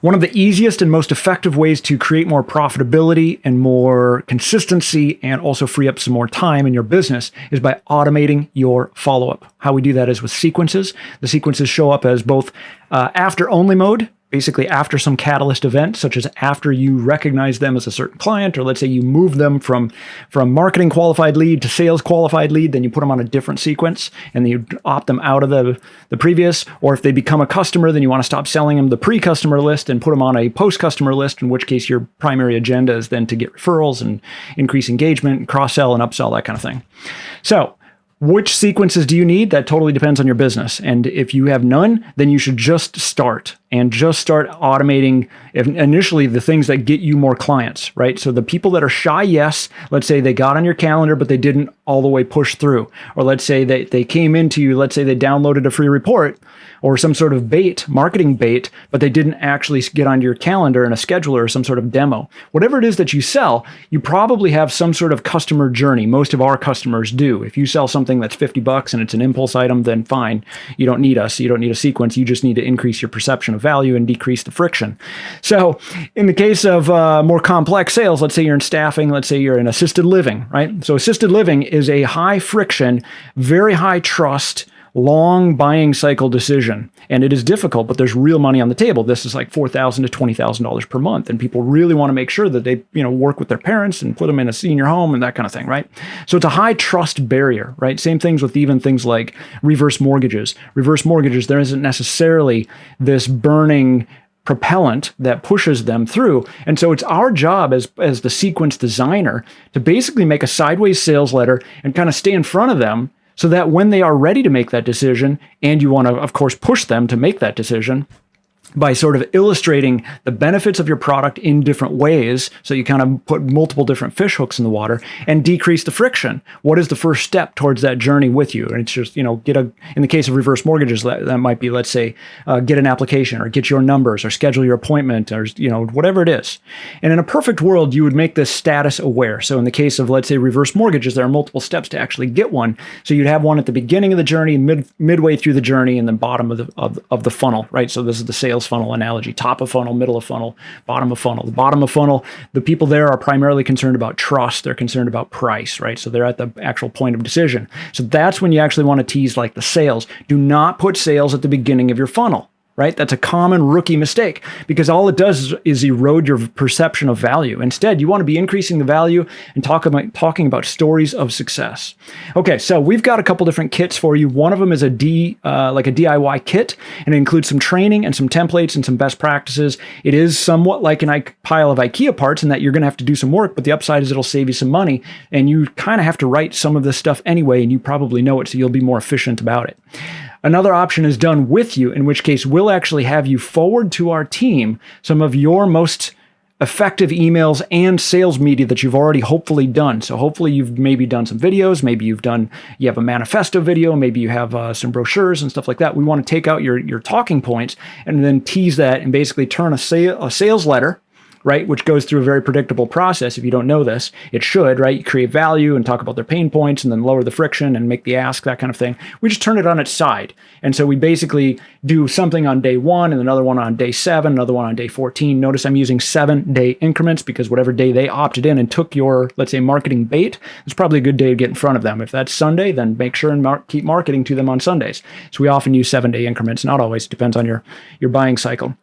One of the easiest and most effective ways to create more profitability and more consistency and also free up some more time in your business is by automating your follow-up. How we do that is with sequences. The sequences show up as both after-only mode, basically after some catalyst event, such as after you recognize them as a certain client, or let's say you move them from marketing qualified lead to sales qualified lead, then you put them on a different sequence and then you opt them out of the previous. Or if they become a customer, then you want to stop selling them the pre-customer list and put them on a post-customer list, in which case your primary agenda is then to get referrals and increase engagement, cross-sell and upsell, that kind of thing. So which sequences do you need? That totally depends on your business. And if you have none, then you should just start automating initially the things that get you more clients, right? So the people that are shy, yes, let's say they got on your calendar, but they didn't all the way push through. Or let's say they came into you, let's say they downloaded a free report or some sort of marketing bait, but they didn't actually get onto your calendar in a scheduler or some sort of demo. Whatever it is that you sell, you probably have some sort of customer journey. Most of our customers do. If you sell something that's $50 and it's an impulse item, then fine. You don't need us. You don't need a sequence. You just need to increase your perception of value and decrease the friction. So in the case of more complex sales, let's say you're in staffing, let's say you're in assisted living, right? So assisted living is a high friction, very high trust, long buying cycle decision. And it is difficult, but there's real money on the table. This is like $4,000 to $20,000 per month. And people really want to make sure that they, work with their parents and put them in a senior home and that kind of thing, right? So it's a high trust barrier, right? Same things with even things like reverse mortgages. Reverse mortgages, there isn't necessarily this burning propellant that pushes them through. And so it's our job as the sequence designer to basically make a sideways sales letter and kind of stay in front of them, so that when they are ready to make that decision, and you want to, of course, push them to make that decision by sort of illustrating the benefits of your product in different ways, so you kind of put multiple different fish hooks in the water and decrease the friction. What is the first step towards that journey with you? And it's just, in the case of reverse mortgages, that might be, let's say, get an application or get your numbers or schedule your appointment or, whatever it is. And in a perfect world, you would make this status aware. So in the case of, let's say, reverse mortgages, there are multiple steps to actually get one. So you'd have one at the beginning of the journey, midway through the journey, and then bottom of the funnel, right? So this is the sales funnel analogy: top of funnel, middle of funnel, bottom of funnel. The bottom of funnel, the people there are primarily concerned about trust. They're concerned about price, right? So they're at the actual point of decision. So that's when you actually want to tease like the sales. Do not put sales at the beginning of your funnel, right? That's a common rookie mistake, because all it does is erode your perception of value. Instead, you want to be increasing the value and talking about stories of success. Okay, so we've got a couple different kits for you. One of them is like a DIY kit, and it includes some training and some templates and some best practices. It is somewhat like a pile of IKEA parts in that you're going to have to do some work, but the upside is it'll save you some money, and you kind of have to write some of this stuff anyway, and you probably know it, so you'll be more efficient about it. Another option is done with you, in which case we'll actually have you forward to our team some of your most effective emails and sales media that you've already hopefully done. So hopefully you've maybe done some videos, maybe you have a manifesto video, maybe you have some brochures and stuff like that. We want to take out your talking points and then tease that and basically turn a sales letter, right, which goes through a very predictable process. If you don't know this, it should, right? You create value and talk about their pain points and then lower the friction and make the ask, that kind of thing. We just turn it on its side. And so we basically do something on day 1 and another one on day 7, another one on day 14. Notice I'm using 7-day increments because whatever day they opted in and took your, let's say, marketing bait, it's probably a good day to get in front of them. If that's Sunday, then make sure and keep marketing to them on Sundays. So we often use 7-day increments. Not always, depends on your buying cycle.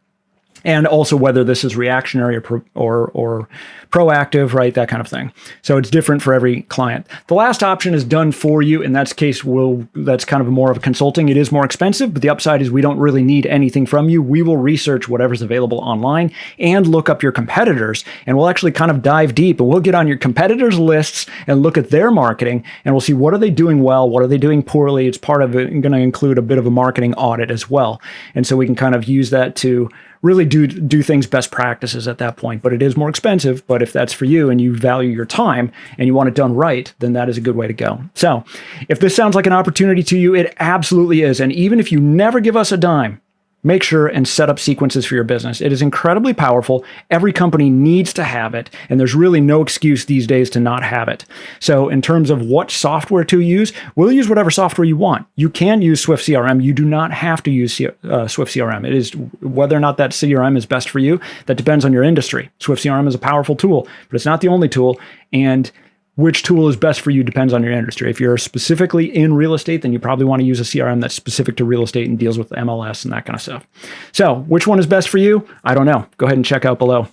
And also whether this is reactionary or proactive, right? That kind of thing. So it's different for every client. The last option is done for you. In that case, that's kind of more of a consulting. It is more expensive, but the upside is we don't really need anything from you. We will research whatever's available online and look up your competitors. And we'll actually kind of dive deep and we'll get on your competitors' lists and look at their marketing and we'll see what are they doing well, what are they doing poorly. It's part of it going to include a bit of a marketing audit as well. And so we can kind of use that to really do things best practices at that point. But it is more expensive. But if that's for you and you value your time and you want it done right, then that is a good way to go. So if this sounds like an opportunity to you, it absolutely is. And even if you never give us a dime, make sure and set up sequences for your business. It is incredibly powerful. Every company needs to have it, and there's really no excuse these days to not have it. So in terms of what software to use, we'll use whatever software you want. You can use Swift CRM. You do not have to use Swift CRM. It is whether or not that CRM is best for you, that depends on your industry. Swift CRM is a powerful tool, but it's not the only tool, and which tool is best for you depends on your industry. If you're specifically in real estate, then you probably want to use a CRM that's specific to real estate and deals with MLS and that kind of stuff. So which one is best for you? I don't know. Go ahead and check out below.